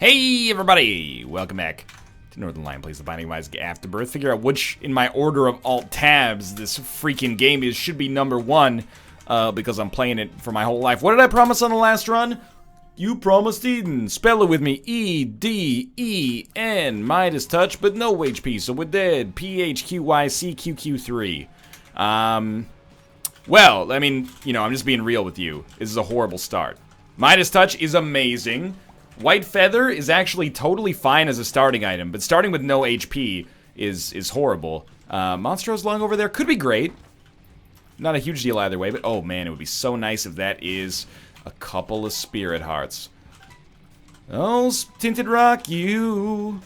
Hey everybody! Welcome back to Northern Lion Plays the Binding of Isaac Afterbirth. Figure out which, in my order of alt tabs, this freaking game is should be number one, because I'm playing it for my whole life. What did I promise on the last run? You promised Eden. Spell it with me. E-D-E-N. Midas touch, but no HP, so we're dead. P-H-Q-Y-C-Q-Q-3. Well, I mean, you know, I'm just being real with you. This is a horrible start. Midas touch is amazing. White Feather is actually totally fine as a starting item, but starting with no HP is horrible. Monstrous Lung over there could be great. Not a huge deal either way, but oh man, it would be so nice if that is a couple of Spirit Hearts. Oh, Tinted Rock, you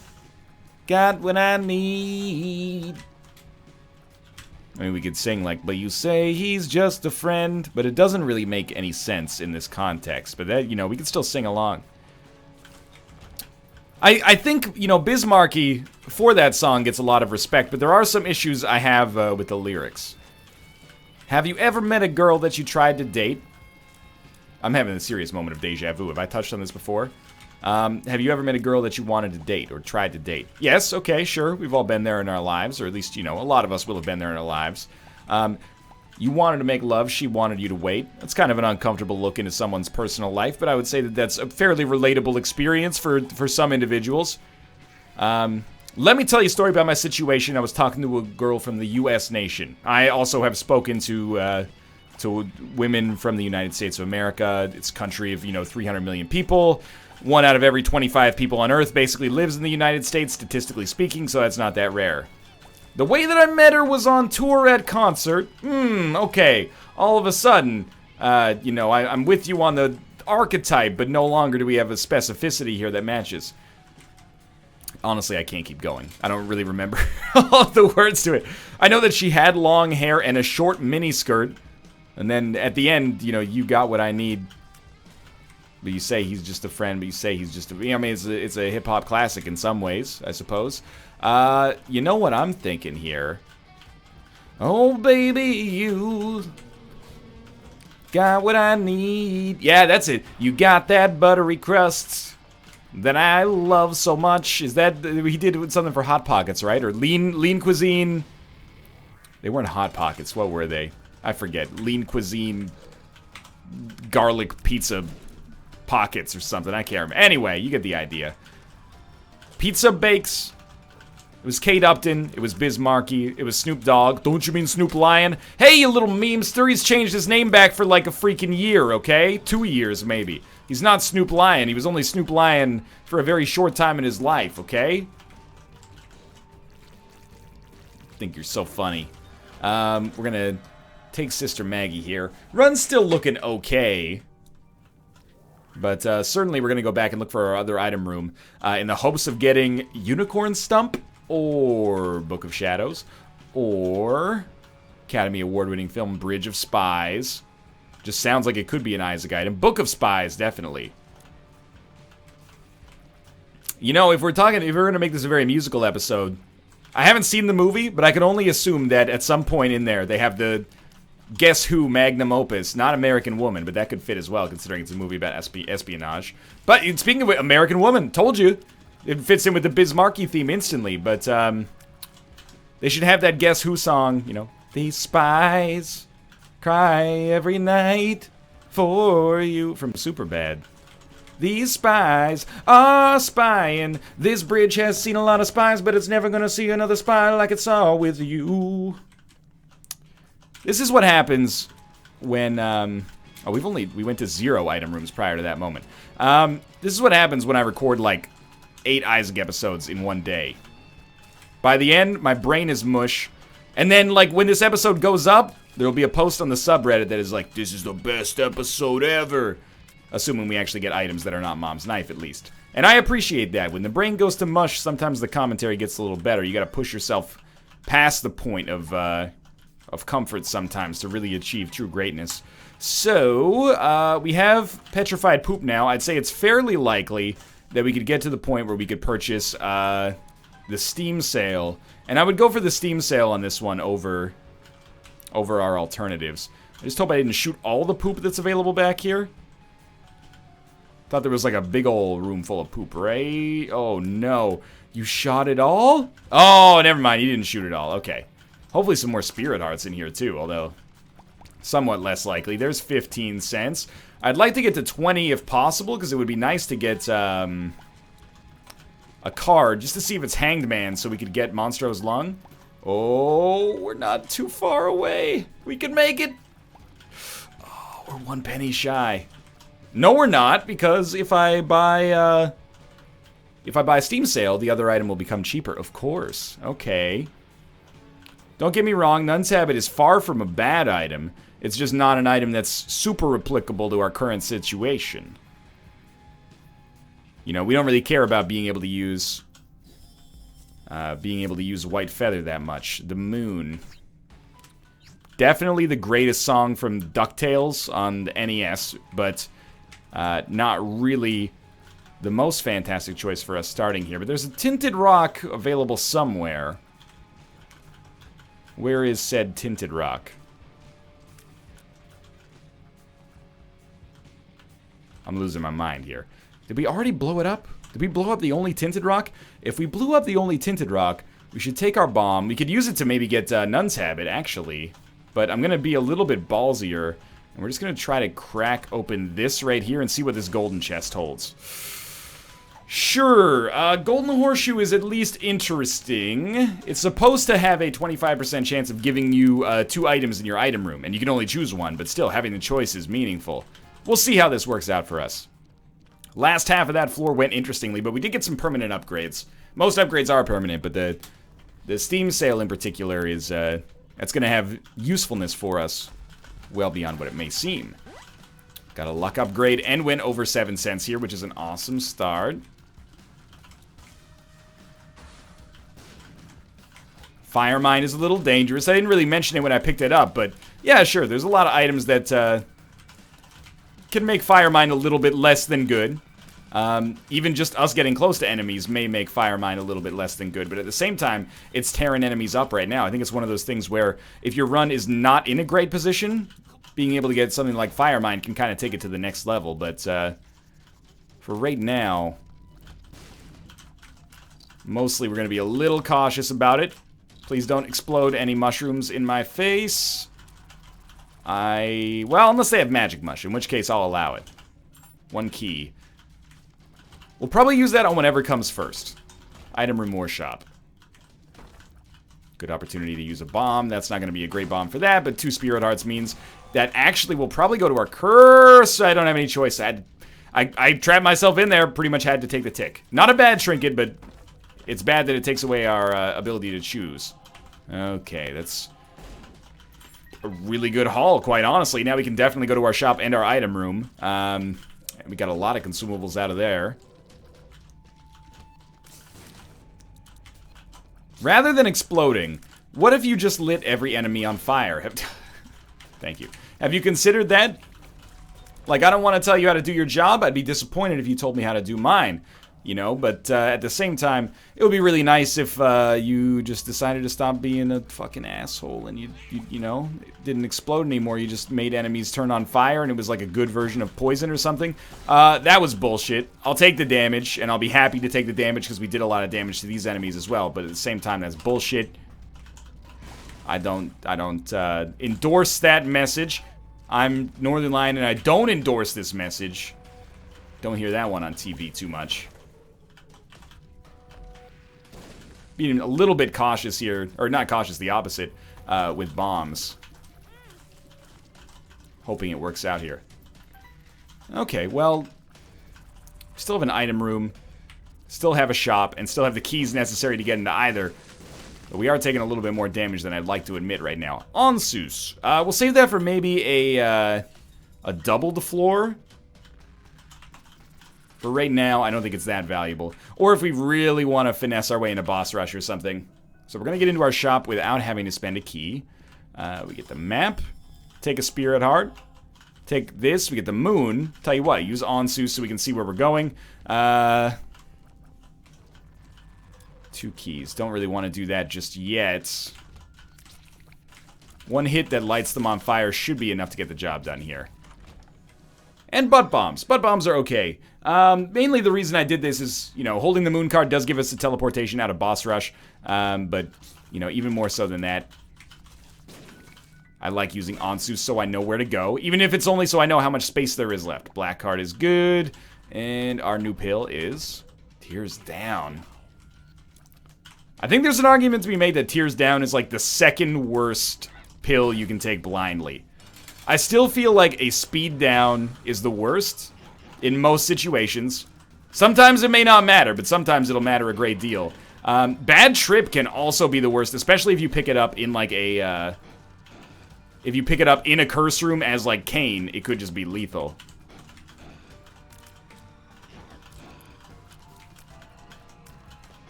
got what I need. I mean, we could sing like, but you say he's just a friend, but it doesn't really make any sense in this context. But that, you know, we could still sing along. I think, you know, Bismarcky, for that song, gets a lot of respect, but there are some issues I have with the lyrics. Have you ever met a girl that you tried to date? I'm having a serious moment of deja vu. Have I touched on this before? Have you ever met a girl that you wanted to date or tried to date? Yes, okay, sure. We've all been there in our lives, or at least, you know, a lot of us will have been there in our lives. You wanted to make love, she wanted you to wait. That's kind of an uncomfortable look into someone's personal life, but I would say that that's a fairly relatable experience for some individuals. Let me tell you a story about my situation. I was talking to a girl from the U.S. nation. I also have spoken to women from the United States of America. It's a country of, you know, 300 million people. 1 out of every 25 people on Earth basically lives in the United States, statistically speaking, so that's not that rare. The way that I met her was on tour at concert. Okay. All of a sudden, you know, I'm with you on the archetype, but no longer do we have a specificity here that matches. Honestly, I can't keep going. I don't really remember all the words to it. I know that she had long hair and a short miniskirt. And then at the end, you know, you got what I need. But you say he's just a friend, but you say he's just a... I mean, it's a hip-hop classic in some ways, I suppose. You know what I'm thinking here? Oh, baby, you got what I need. Yeah, that's it. You got that buttery crust that I love so much. Is that... He did something for Hot Pockets, right? Or lean cuisine... They weren't Hot Pockets. What were they? I forget. Lean cuisine... Garlic pizza... Pockets or something, I can't remember. Anyway, you get the idea. Pizza Bakes. It was Kate Upton. It was Bismarcky. It was Snoop Dogg. Don't you mean Snoop Lion? Hey, you little memester, he's changed his name back for like a freaking year, okay? 2 years, maybe. He's not Snoop Lion. He was only Snoop Lion for a very short time in his life, okay? I think you're so funny. We're gonna take Sister Maggie here. Run's still looking okay. But certainly we're going to go back and look for our other item room in the hopes of getting Unicorn Stump or Book of Shadows or Academy Award-winning film Bridge of Spies. Just sounds like it could be an Isaac item. Book of Spies, definitely. You know, if we're going to make this a very musical episode, I haven't seen the movie, but I can only assume that at some point in there they have the... Guess Who magnum opus, not American Woman, but that could fit as well, considering it's a movie about espionage. But speaking of American Woman, told you, it fits in with the Bismarcky theme instantly. But they should have that Guess Who song, you know, these spies cry every night for you, from Superbad. These spies are spying. This bridge has seen a lot of spies, but it's never gonna see another spy like it saw with you. This is what happens when, we went to 0 item rooms prior to that moment. This is what happens when I record, like, 8 Isaac episodes in one day. By the end, my brain is mush. And then, like, when this episode goes up, there'll be a post on the subreddit that is like, this is the best episode ever. Assuming we actually get items that are not Mom's Knife, at least. And I appreciate that. When the brain goes to mush, sometimes the commentary gets a little better. You gotta push yourself past the point of comfort sometimes to really achieve true greatness. So, we have Petrified Poop now. I'd say it's fairly likely that we could get to the point where we could purchase the Steam sale. And I would go for the Steam sale on this one over our alternatives. I just hope I didn't shoot all the poop that's available back here. Thought there was like a big old room full of poop, right? Oh, no. You shot it all? Oh, never mind. You didn't shoot it all. Okay. Hopefully some more spirit hearts in here, too, although somewhat less likely. There's 15 cents. I'd like to get to 20 if possible, because it would be nice to get a card just to see if it's Hanged Man so we could get Monstro's Lung. Oh, we're not too far away. We can make it. Oh, we're 1 penny shy. No, we're not, because if I buy Steam Sale, the other item will become cheaper. Of course. Okay. Don't get me wrong, Nun's Habit is far from a bad item. It's just not an item that's super applicable to our current situation. You know, we don't really care about being able to use White Feather that much. The Moon. Definitely the greatest song from DuckTales on the NES, but not really the most fantastic choice for us starting here. But there's a Tinted Rock available somewhere. Where is said Tinted Rock? I'm losing my mind here. Did we already blow it up? Did we blow up the only Tinted Rock? If we blew up the only Tinted Rock, we should take our bomb. We could use it to maybe get Nun's Habit, actually. But I'm going to be a little bit ballsier. And we're just going to try to crack open this right here and see what this golden chest holds. Sure, Golden Horseshoe is at least interesting. It's supposed to have a 25% chance of giving you 2 items in your item room. And you can only choose one, but still, having the choice is meaningful. We'll see how this works out for us. Last half of that floor went interestingly, but we did get some permanent upgrades. Most upgrades are permanent, but the Steam Sale in particular is, that's going to have usefulness for us well beyond what it may seem. Got a luck upgrade and went over 7 cents here, which is an awesome start. Fire Mine is a little dangerous. I didn't really mention it when I picked it up, but yeah, sure, there's a lot of items that can make Fire Mine a little bit less than good. Even just us getting close to enemies may make Fire Mine a little bit less than good, but at the same time, it's tearing enemies up right now. I think it's one of those things where if your run is not in a great position, being able to get something like Fire Mine can kind of take it to the next level, but for right now, mostly we're going to be a little cautious about it. Please don't explode any mushrooms in my face. Well, unless they have magic mush, in which case I'll allow it. 1 key. We'll probably use that on whatever comes first. Item room or shop. Good opportunity to use a bomb. That's not going to be a great bomb for that, but 2 spirit hearts means that actually we'll probably go to our curse. I don't have any choice. I trapped myself in there, pretty much had to take the tick. Not a bad trinket, but it's bad that it takes away our ability to choose. Okay, that's a really good haul, quite honestly. Now we can definitely go to our shop and our item room. We got a lot of consumables out of there. Rather than exploding, what if you just lit every enemy on fire? Thank you. Have you considered that? Like, I don't want to tell you how to do your job. I'd be disappointed if you told me how to do mine. You know, but at the same time, it would be really nice if you just decided to stop being a fucking asshole and you know, it didn't explode anymore. You just made enemies turn on fire and it was like a good version of poison or something. That was bullshit. I'll take the damage and I'll be happy to take the damage because we did a lot of damage to these enemies as well. But at the same time, that's bullshit. I don't endorse that message. I'm Northern Lion and I don't endorse this message. Don't hear that one on TV too much. Being a little bit cautious here, or not cautious, the opposite, with bombs. Hoping it works out here. Okay, well, still have an item room, still have a shop, and still have the keys necessary to get into either. But we are taking a little bit more damage than I'd like to admit right now. Onsus. We'll save that for maybe a double the floor. For right now, I don't think it's that valuable. Or if we really want to finesse our way into boss rush or something. So we're going to get into our shop without having to spend a key. We get the map. Take a spirit heart. Take this. We get the moon. Tell you what, use Onsu so we can see where we're going. 2 keys. Don't really want to do that just yet. 1 hit that lights them on fire should be enough to get the job done here. And butt bombs. Butt bombs are okay. Mainly the reason I did this is, you know, holding the moon card does give us a teleportation out of boss rush. But, you know, even more so than that, I like using Ansu so I know where to go. Even if it's only so I know how much space there is left. Black card is good. And our new pill is Tears Down. I think there's an argument to be made that Tears Down is like the second worst pill you can take blindly. I still feel like a Speed Down is the worst in most situations. Sometimes it may not matter, but sometimes it'll matter a great deal. Bad Trip can also be the worst, especially if you pick it up in like a, if you pick it up in a curse room as like Kane, it could just be lethal.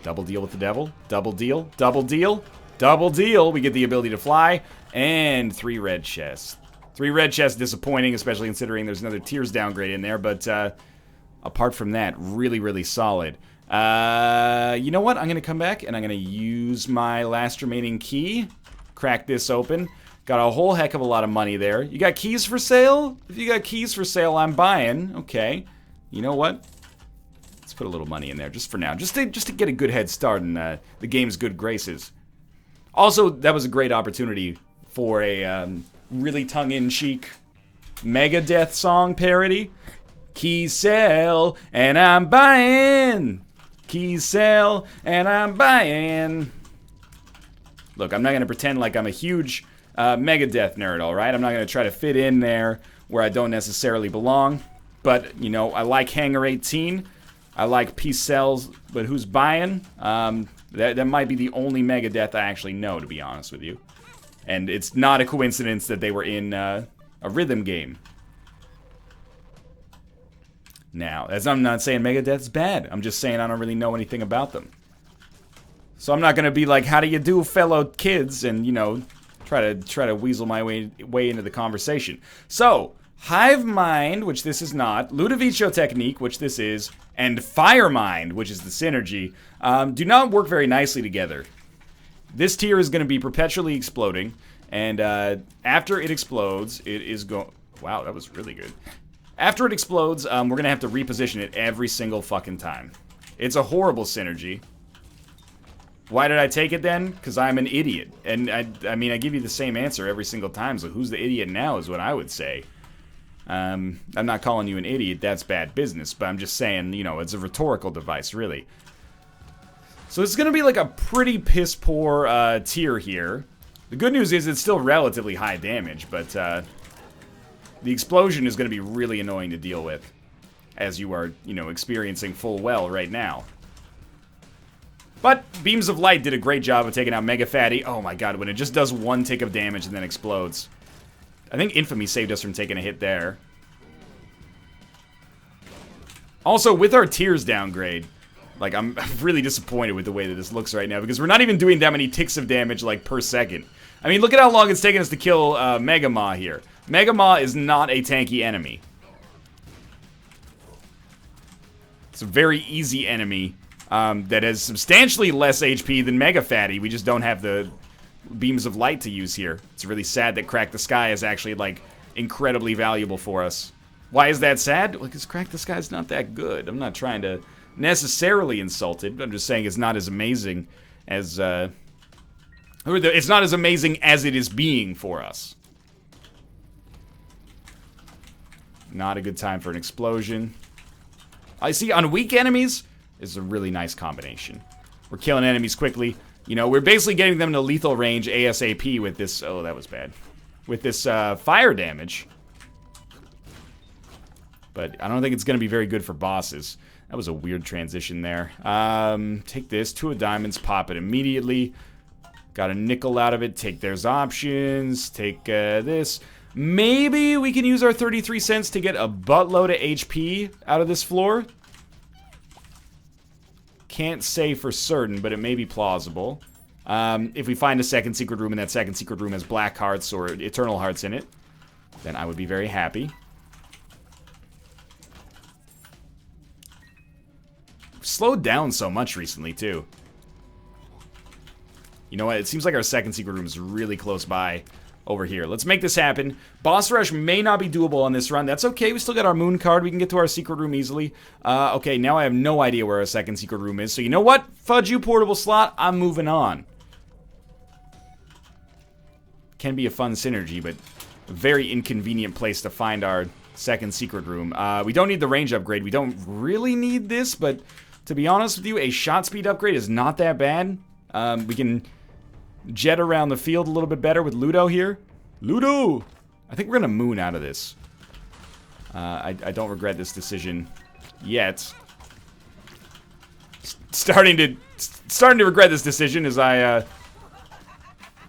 Double deal with the devil. Double deal. Double deal. Double deal. We get the ability to fly. And 3 red chests. 3 red chests, disappointing, especially considering there's another Tears downgrade in there. But apart from that, really, really solid. You know what? I'm going to come back and I'm going to use my last remaining key. Crack this open. Got a whole heck of a lot of money there. You got keys for sale? If you got keys for sale, I'm buying. Okay. You know what? Let's put a little money in there just for now. Just to get a good head start in the game's good graces. Also, that was a great opportunity for a really tongue-in-cheek Megadeth song parody. Keys sell, and I'm buying. Keys sell, and I'm buying. Look, I'm not going to pretend like I'm a huge Megadeth nerd, alright? I'm not going to try to fit in there where I don't necessarily belong. But, you know, I like Hangar 18. I like Peace Sells, but who's buying? That might be the only Megadeth I actually know, to be honest with you. And it's not a coincidence that they were in a rhythm game. Now, as I'm not saying Megadeth's bad. I'm just saying I don't really know anything about them. So I'm not going to be like, how do you do, fellow kids? And, you know, try to weasel my way into the conversation. So, Hive Mind, which this is not, Ludovico Technique, which this is, and Fire Mind, which is the synergy, do not work very nicely together. This tier is going to be perpetually exploding, and after it explodes, it is going... Wow, that was really good. After it explodes, we're going to have to reposition it every single fucking time. It's a horrible synergy. Why did I take it then? Because I'm an idiot. And I mean, I give you the same answer every single time, so who's the idiot now is what I would say. I'm not calling you an idiot, that's bad business, but I'm just saying, you know, it's a rhetorical device, really. So it's gonna be like a pretty piss-poor tier here. The good news is it's still relatively high damage, but the explosion is gonna be really annoying to deal with, as you are, you know, experiencing full well right now. But Beams of Light did a great job of taking out Mega Fatty. Oh my god, when it just does 1 tick of damage and then explodes. I think Infamy saved us from taking a hit there. Also, with our Tears downgrade, like, I'm really disappointed with the way that this looks right now, because we're not even doing that many ticks of damage, like, per second. I mean, look at how long it's taken us to kill Mega Maw here. Mega Maw is not a tanky enemy. It's a very easy enemy that has substantially less HP than Mega Fatty. We just don't have the Beams of Light to use here. It's really sad that Crack the Sky is actually, like, incredibly valuable for us. Why is that sad? Well, because Crack the Sky is not that good. I'm not trying to necessarily insult it, but I'm just saying it's not as amazing as, it's not as amazing as it is being for us. Not a good time for an explosion. I see, on weak enemies, is a really nice combination. We're killing enemies quickly. You know, we're basically getting them to lethal range ASAP with this... Oh, that was bad. With this fire damage. But I don't think it's going to be very good for bosses. That was a weird transition there. Take this. 2 of diamonds. Pop it immediately. Got a nickel out of it. Take there's options. Take this. Maybe we can use our 33 cents to get a buttload of HP out of this floor. Can't say for certain, but it may be plausible. If we find a second secret room and that second secret room has black hearts or eternal hearts in it, then I would be very happy. We've slowed down so much recently, too. You know what? It seems like our second secret room is really close by. over here. Let's make this happen. Boss rush may not be doable on this run. That's okay. We still got our moon card. We can get to our secret room easily. Okay, now I have no idea where our second secret room is. So you know what? Fudge you, portable slot. I'm moving on. Can be a fun synergy, but a very inconvenient place to find our second secret room. We don't need the range upgrade. We don't really need this, but to be honest with you, a shot speed upgrade is not that bad. We can jet around the field a little bit better with Ludo here. Ludo! I think we're gonna moon out of this. I don't regret this decision yet. Starting to regret this decision as I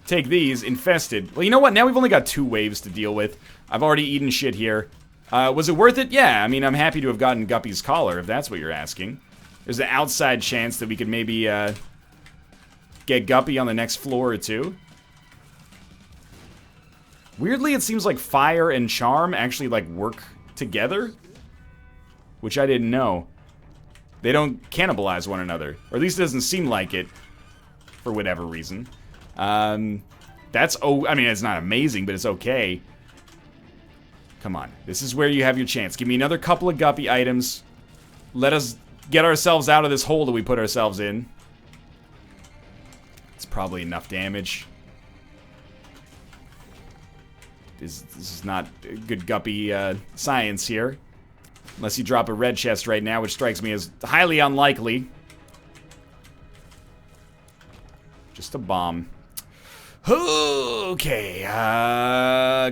take these infested. Well, you know what? Now we've only got 2 waves to deal with. I've already eaten shit here. Was it worth it? Yeah, I mean, I'm happy to have gotten Guppy's collar, if that's what you're asking. There's an outside chance that we could maybe get Guppy on the next floor or 2. Weirdly, it seems like fire and charm actually, like, work together. Which I didn't know. They don't cannibalize one another. Or at least it doesn't seem like it. For whatever reason. I mean, it's not amazing, but it's okay. Come on. This is where you have your chance. Give me another couple of Guppy items. Let us get ourselves out of this hole that we put ourselves in. It's probably enough damage. This is not good Guppy science here. Unless you drop a red chest right now, which strikes me as highly unlikely. Just a bomb. Okay,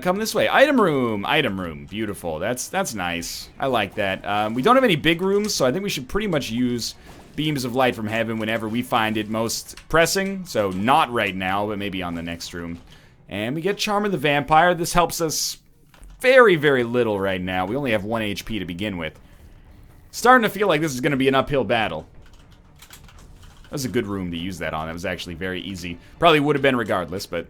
come this way. Item room, beautiful. That's nice. I like that. We don't have any big rooms, so I think we should pretty much use beams of light from heaven whenever we find it most pressing. So not right now, but maybe on the next room. And we get Charm of the Vampire. This helps us very, very little right now. We only have 1 HP to begin with. Starting to feel like this is going to be an uphill battle. That was a good room to use that on. That was actually very easy. Probably would have been regardless, but...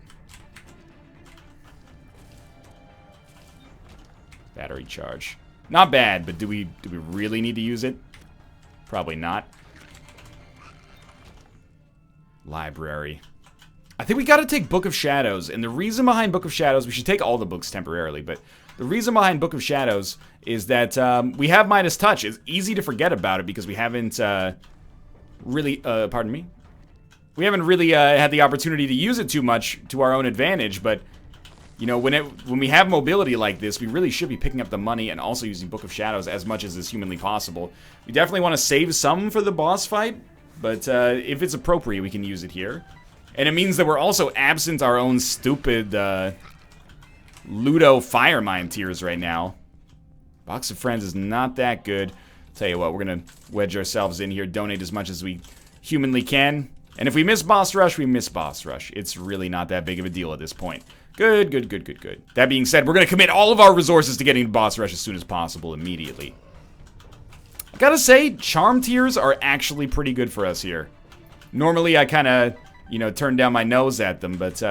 Battery charge. Not bad, but do we really need to use it? Probably not. Library. I think we gotta take Book of Shadows, and the reason behind Book of Shadows, we should take all the books temporarily, but the reason behind Book of Shadows is that we have Midas Touch. It's easy to forget about it because we haven't really, pardon me? We haven't really had the opportunity to use it too much to our own advantage, but you know, when we have mobility like this, we really should be picking up the money and also using Book of Shadows as much as is humanly possible. We definitely want to save some for the boss fight, but if it's appropriate, we can use it here. And it means that we're also absent our own stupid Ludo Fire Mine tiers right now. Box of Friends is not that good. Tell you what, we're gonna wedge ourselves in here, donate as much as we humanly can. And if we miss Boss Rush, we miss Boss Rush. It's really not that big of a deal at this point. Good, good, good, good, good. That being said, we're gonna commit all of our resources to getting to Boss Rush as soon as possible, immediately. I gotta say, Charm tiers are actually pretty good for us here. Normally, I kinda, you know, turn down my nose at them, but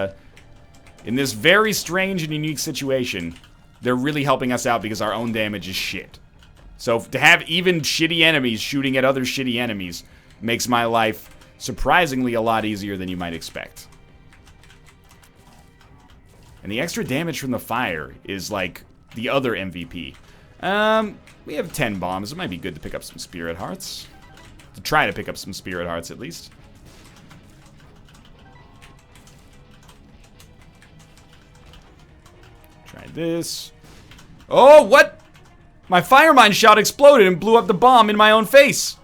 in this very strange and unique situation, they're really helping us out because our own damage is shit. So to have even shitty enemies shooting at other shitty enemies makes my life surprisingly a lot easier than you might expect. And the extra damage from the fire is like the other MVP. We have 10 bombs. It might be good to pick up some Spirit Hearts. To try to pick up some Spirit Hearts at least. Try this. Oh, what? My fire mine shot exploded and blew up the bomb in my own face.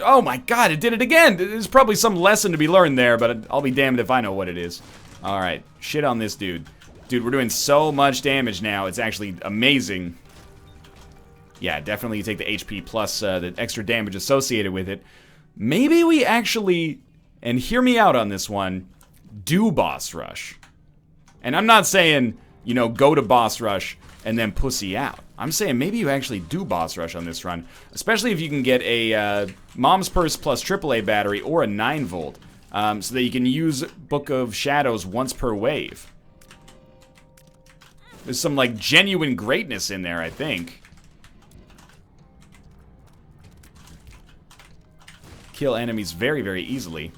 Oh my god, it did it again. There's probably some lesson to be learned there, but I'll be damned if I know what it is. Alright, shit on this dude. Dude, we're doing so much damage now. It's actually amazing. Yeah, definitely you take the HP plus the extra damage associated with it. Maybe we actually, and hear me out on this one, do Boss Rush. And I'm not saying, you know, go to Boss Rush and then pussy out. I'm saying maybe you actually do Boss Rush on this run, especially if you can get a Mom's Purse plus AAA battery or a 9-volt, so that you can use Book of Shadows once per wave. There's some, like, genuine greatness in there, I think. Kill enemies very, very easily.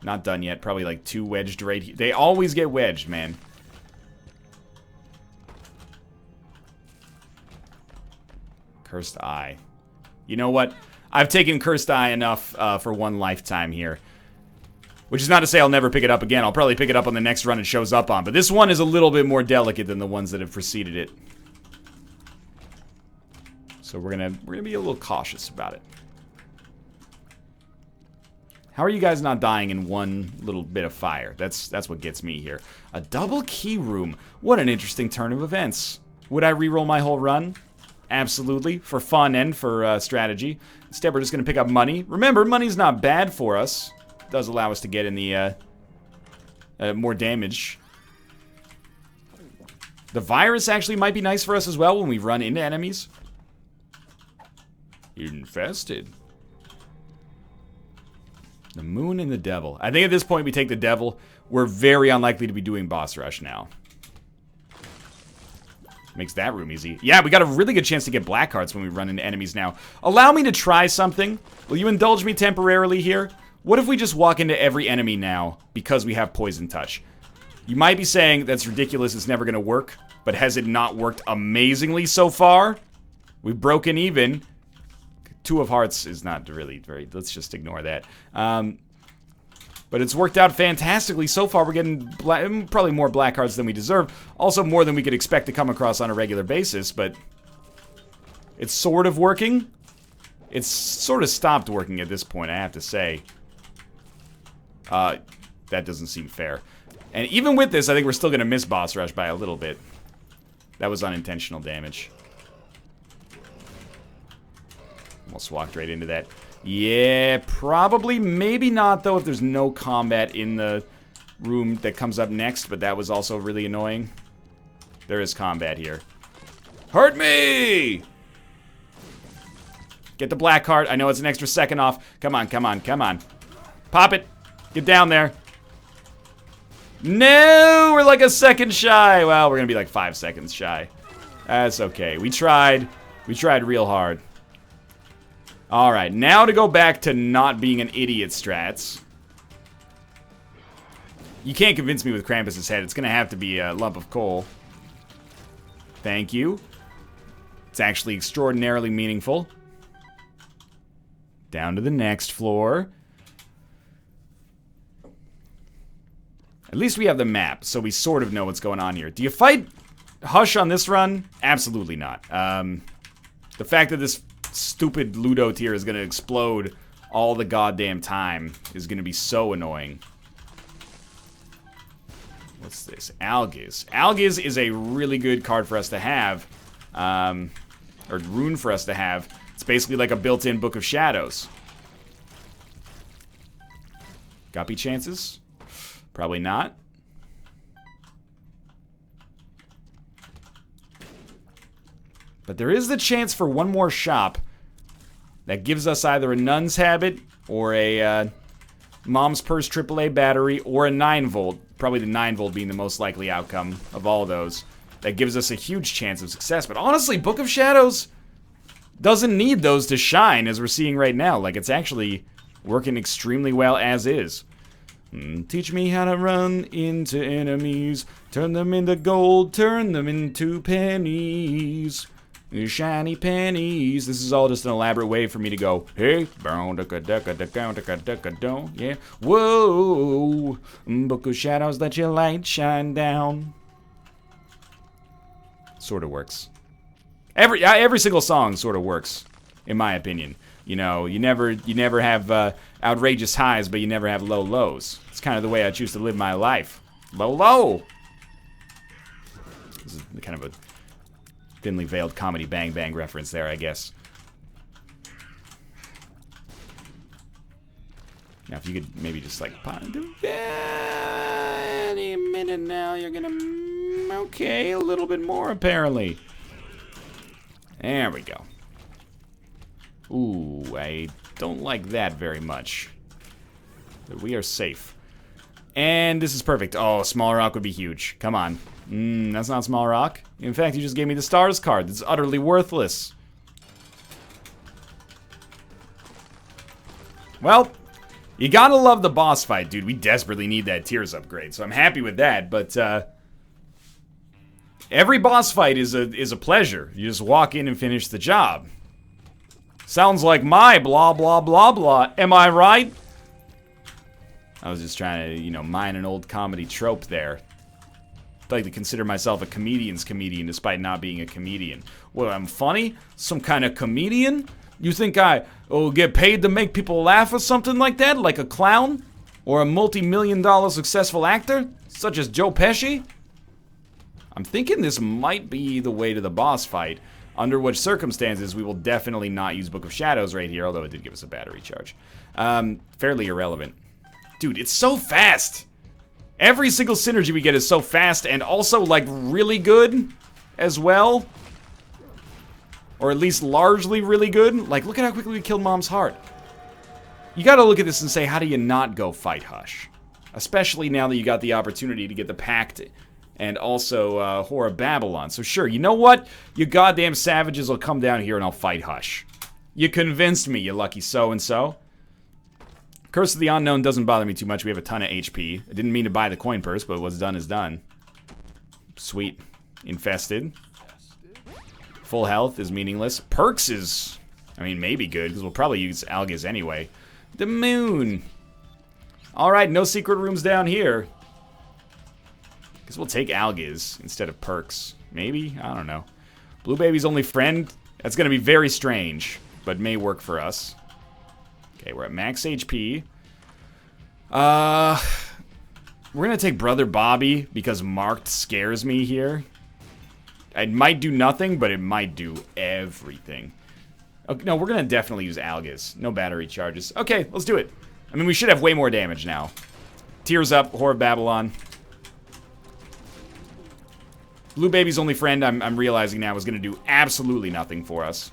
Not done yet. Probably like 2 wedged right here. They always get wedged, man. Cursed Eye. You know what? I've taken Cursed Eye enough for 1 lifetime here. Which is not to say I'll never pick it up again. I'll probably pick it up on the next run it shows up on. But this one is a little bit more delicate than the ones that have preceded it. So we're gonna be a little cautious about it. How are you guys not dying in 1 little bit of fire? That's what gets me here. A double key room. What an interesting turn of events. Would I reroll my whole run? Absolutely. For fun and for strategy. Instead, we're just going to pick up money. Remember, money's not bad for us. It does allow us to get in the more damage. The virus actually might be nice for us as well when we run into enemies. Infested. The moon and the devil. I think at this point we take the devil. We're very unlikely to be doing boss rush now. Makes that room easy. Yeah, we got a really good chance to get black hearts when we run into enemies now. Allow me to try something. Will you indulge me temporarily here? What if we just walk into every enemy now because we have poison touch? You might be saying that's ridiculous, it's never gonna work. But has it not worked amazingly so far? We've broken even. 2 of hearts is not really very... Let's just ignore that. But it's worked out fantastically so far. We're getting probably more black hearts than we deserve. Also more than we could expect to come across on a regular basis, but... It's sort of working. It's sort of stopped working at this point, I have to say. That doesn't seem fair. And even with this, I think we're still going to miss boss rush by a little bit. That was unintentional damage. Almost walked right into that. Yeah, probably. Maybe not, though, if there's no combat in the room that comes up next. But that was also really annoying. There is combat here. Hurt me! Get the black heart. I know it's an extra second off. Come on, come on, come on. Pop it. Get down there. No! We're like a second shy. Well, we're going to be like 5 seconds shy. That's okay. We tried. We tried real hard. Alright, now to go back to not being an idiot strats. You can't convince me with Krampus's head. It's going to have to be a lump of coal. Thank you. It's actually extraordinarily meaningful. Down to the next floor. At least we have the map, so we sort of know what's going on here. Do you fight Hush on this run? Absolutely not. The fact that this stupid Ludo tier is going to explode all the goddamn time is going to be so annoying. What's this? Algiz. Algiz is a really good card for us to have. Or rune for us to have. It's basically like a built-in Book of Shadows. Guppy chances? Probably not. But there is the chance for one more shop that gives us either a Nun's Habit or a Mom's Purse AAA battery or a 9-volt. Probably the 9-volt being the most likely outcome of all those. That gives us a huge chance of success. But honestly, Book of Shadows doesn't need those to shine, as we're seeing right now. Like, it's actually working extremely well as is. Teach me how to run into enemies. Turn them into gold, turn them into pennies. Shiny pennies. This is all just an elaborate way for me to go, hey, yeah, whoa, Book of Shadows, let your light shine down. Sort of works. Every single song sort of works, in my opinion. You know, you never have outrageous highs, but you never have low lows. It's kind of the way I choose to live my life. Low. This is kind of a thinly veiled comedy Bang Bang reference there, I guess. Now, if you could maybe just like, any minute now, you're gonna, okay, a little bit more apparently. There we go. Ooh, I don't like that very much. But we are safe. And this is perfect. Oh, small rock would be huge. Come on. That's not small rock. In fact, you just gave me the stars card. That's utterly worthless. Well, You gotta love the boss fight, dude. We desperately need that Tears upgrade, so I'm happy with that, but, every boss fight is a pleasure. You just walk in and finish the job. Sounds like my blah, blah, blah, blah. Am I right? I was just trying to, you know, mine an old comedy trope there. I'd like to consider myself a comedian's comedian despite not being a comedian. What, I'm funny? Some kind of comedian? You think I get paid to make people laugh or something like that? Like a clown? Or a multi-million-dollar successful actor? Such as Joe Pesci? I'm thinking this might be the way to the boss fight. Under which circumstances we will definitely not use Book of Shadows right here, although it did give us a battery charge. Fairly irrelevant. Dude, it's so fast! Every single synergy we get is so fast and also, like, really good as well. Or at least largely really good. Like, look at how quickly we killed Mom's heart. You gotta look at this and say, how do you not go fight Hush? Especially now that you got the opportunity to get the Pact and also Whore of Babylon. So sure, you know what? You goddamn savages will come down here and I'll fight Hush. You convinced me, you lucky so-and-so. Curse of the Unknown doesn't bother me too much. We have a ton of HP. I didn't mean to buy the coin purse, but what's done is done. Sweet. Infested. Full health is meaningless. Perks is, I mean, maybe good, because we'll probably use Algiz anyway. The moon. Alright, no secret rooms down here. Guess we'll take Algiz instead of perks. Maybe? I don't know. Blue Baby's only friend? That's going to be very strange, but may work for us. Okay, we're at max HP. We're going to take Brother Bobby because marked scares me here. It might do nothing, but it might do everything. Okay, no, we're going to definitely use Algiz. No battery charges. Okay, let's do it. I mean, we should have way more damage now. Tears up, Whore of Babylon. Blue Baby's only friend, I'm realizing now, is going to do absolutely nothing for us.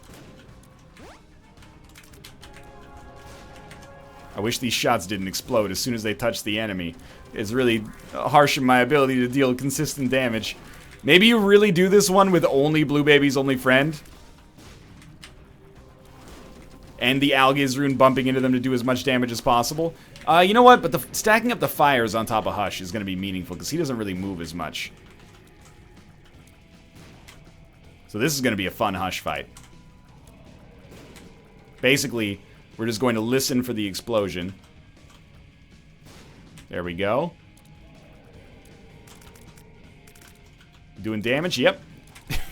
I wish these shots didn't explode as soon as they touch the enemy. It's really harsh in my ability to deal consistent damage. Maybe you really do this one with only Blue Baby's only friend. And the Algiz rune bumping into them to do as much damage as possible. You know what? But stacking up the fires on top of Hush is going to be meaningful because he doesn't really move as much. So this is going to be a fun Hush fight. Basically, we're just going to listen for the explosion. There we go. Doing damage? Yep.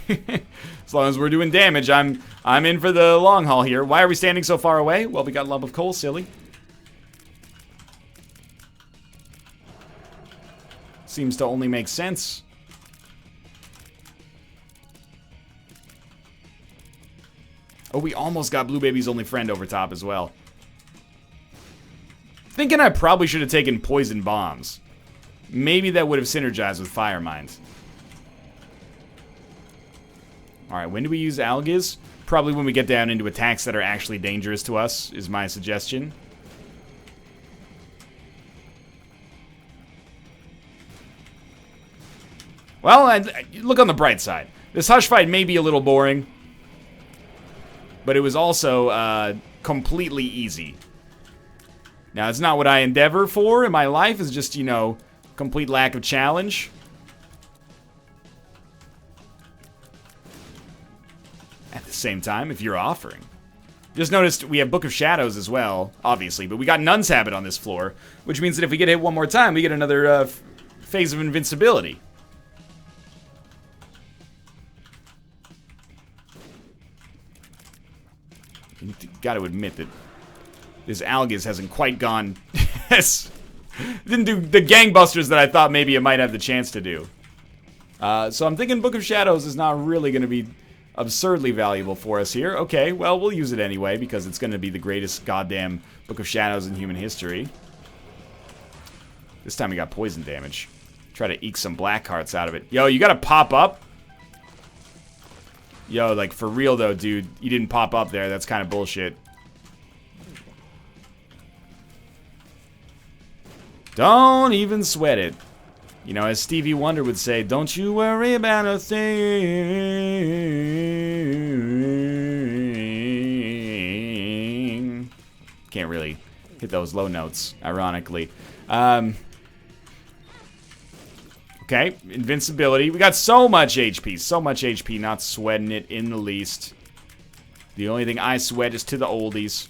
As long as we're doing damage, I'm in for the long haul here. Why are we standing so far away? Well, we got a lump of coal, silly. Seems to only make sense. Oh, we almost got Blue Baby's only friend over top as well. Thinking I probably should have taken poison bombs. Maybe that would have synergized with Fire Mines. Alright, when do we use Algiz? Probably when we get down into attacks that are actually dangerous to us, is my suggestion. Well, look on the bright side. This Hush fight may be a little boring, but it was also completely easy. Now, it's not what I endeavor for in my life. It's just, you know, complete lack of challenge. At the same time, if you're offering. Just noticed we have Book of Shadows as well, obviously, but we got Nun's Habit on this floor, which means that if we get hit one more time, we get another phase of invincibility. You gotta admit that this Algiz hasn't quite gone... Didn't do the gangbusters that I thought maybe it might have the chance to do. So I'm thinking Book of Shadows is not really going to be absurdly valuable for us here. Okay, well, we'll use it anyway because it's going to be the greatest goddamn Book of Shadows in human history. This time we got poison damage. Try to eke some black hearts out of it. Yo, you gotta pop up? Yo, like, for real though, dude. You didn't pop up there. That's kind of bullshit. Don't even sweat it. You know, as Stevie Wonder would say, don't you worry about a thing. Can't really hit those low notes, ironically. Okay, invincibility. We got so much HP. So much HP, not sweating it in the least. The only thing I sweat is to the oldies.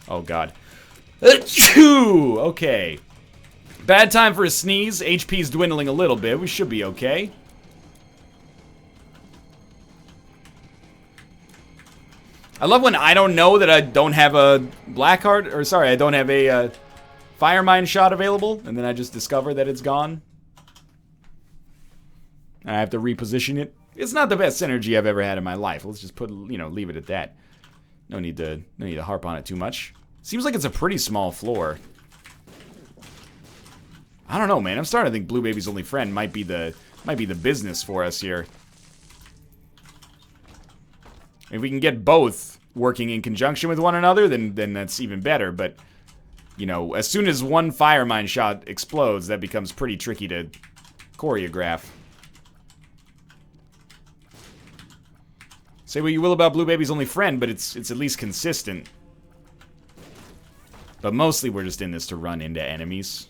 Oh, God. Achoo! Okay. Bad time for a sneeze. HP's dwindling a little bit. We should be okay. I love when I don't know that I don't have a black heart. Or, sorry, I don't have a fire mine shot available. And then I just discover that it's gone. I have to reposition it. It's not the best synergy I've ever had in my life. Let's just put, you know, leave it at that. No need to harp on it too much. Seems like it's a pretty small floor. I don't know, man. I'm starting to think Blue Baby's Only Friend might be the business for us here. If we can get both working in conjunction with one another, then that's even better. But, you know, as soon as one fire mine shot explodes, that becomes pretty tricky to choreograph. Say what you will about Blue Baby's Only Friend, but it's at least consistent. But mostly we're just in this to run into enemies.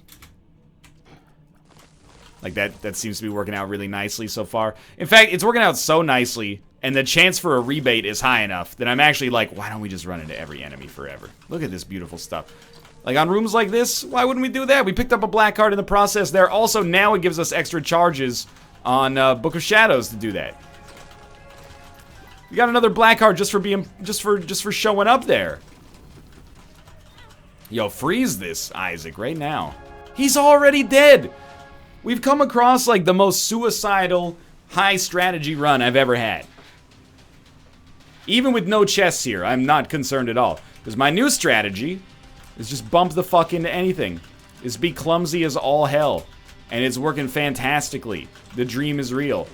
Like, that seems to be working out really nicely so far. In fact, it's working out so nicely, and the chance for a rebate is high enough that I'm actually like, why don't we just run into every enemy forever? Look at this beautiful stuff. Like, on rooms like this, why wouldn't we do that? We picked up a black card in the process there. Also, now it gives us extra charges on Book of Shadows to do that. We got another black card just for showing up there. Yo, freeze this Isaac right now. He's already dead. We've come across like the most suicidal high strategy run I've ever had. Even with no chests here, I'm not concerned at all. Because my new strategy is just bump the fuck into anything. Is be clumsy as all hell. And it's working fantastically. The dream is real.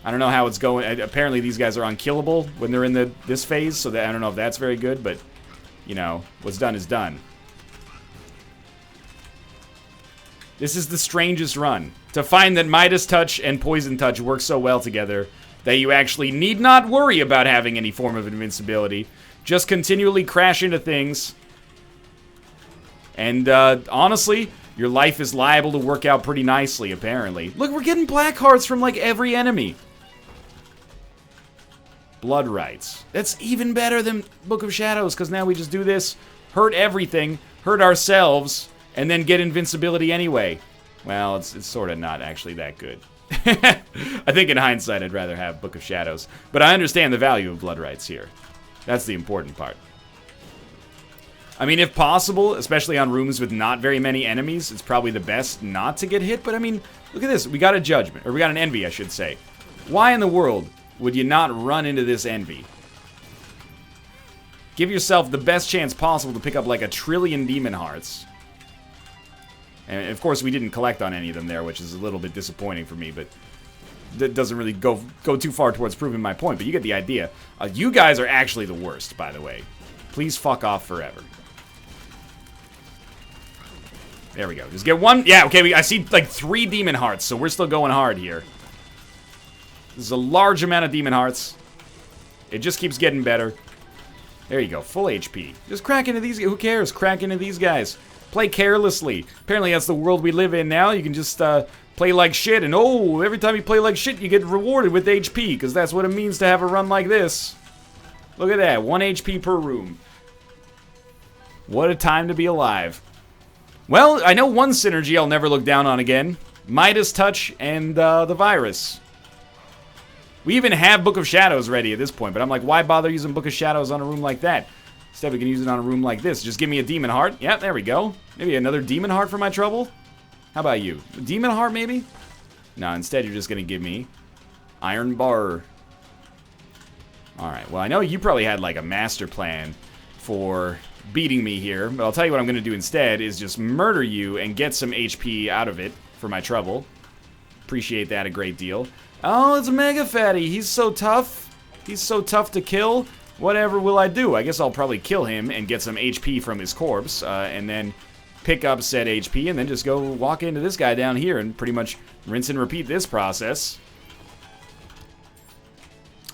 I don't know how it's going. Apparently these guys are unkillable when they're in this phase, so that I don't know if that's very good, but, you know, what's done is done. This is the strangest run. To find that Midas Touch and Poison Touch work so well together that you actually need not worry about having any form of invincibility. Just continually crash into things. And, honestly, your life is liable to work out pretty nicely, apparently. Look, we're getting black hearts from, like, every enemy. Blood rights. That's even better than Book of Shadows, because now we just do this, hurt everything, hurt ourselves, and then get invincibility anyway. Well, it's sort of not actually that good. I think in hindsight I'd rather have Book of Shadows. But I understand the value of blood rights here. That's the important part. I mean, if possible, especially on rooms with not very many enemies, it's probably the best not to get hit. But I mean, look at this. We got a judgment, or we got an envy, I should say. Why in the world would you not run into this envy? Give yourself the best chance possible to pick up like 1 trillion demon hearts. And of course we didn't collect on any of them there, which is a little bit disappointing for me, but that doesn't really go too far towards proving my point, but you get the idea. You guys are actually the worst, by the way. Please fuck off forever. There we go. Just get one. Yeah, okay, I see like 3 demon hearts, so we're still going hard here. This is a large amount of demon hearts. It just keeps getting better. There you go, full HP. Just crack into these guys. Who cares? Crack into these guys. Play carelessly. Apparently that's the world we live in now. You can just play like shit, and oh, every time you play like shit, you get rewarded with HP, because that's what it means to have a run like this. Look at that, 1 HP per room. What a time to be alive. Well, I know one synergy I'll never look down on again. Midas Touch and the virus. We even have Book of Shadows ready at this point, but I'm like, why bother using Book of Shadows on a room like that? Instead, we can use it on a room like this. Just give me a demon heart. Yeah, there we go. Maybe another demon heart for my trouble? How about you? A demon heart, maybe? No, instead you're just going to give me iron bar. Alright, well, I know you probably had like a master plan for beating me here, but I'll tell you what I'm going to do instead is just murder you and get some HP out of it for my trouble. Appreciate that a great deal. Oh, it's Mega Fatty. He's so tough. He's so tough to kill. Whatever will I do? I guess I'll probably kill him and get some HP from his corpse, and then pick up said HP, and then just go walk into this guy down here and pretty much rinse and repeat this process.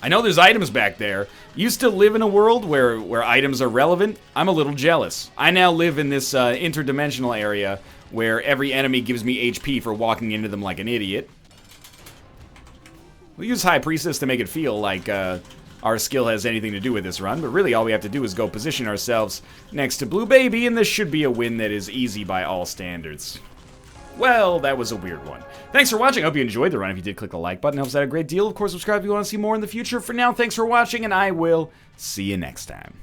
I know there's items back there. You still live in a world where items are relevant? I'm a little jealous. I now live in this interdimensional area where every enemy gives me HP for walking into them like an idiot. We'll use High Priestess to make it feel like our skill has anything to do with this run, but really all we have to do is go position ourselves next to Blue Baby, and this should be a win that is easy by all standards. Well, that was a weird one. Thanks for watching. I hope you enjoyed the run. If you did, click the like button. It helps out a great deal. Of course, subscribe if you want to see more in the future. For now, thanks for watching, and I will see you next time.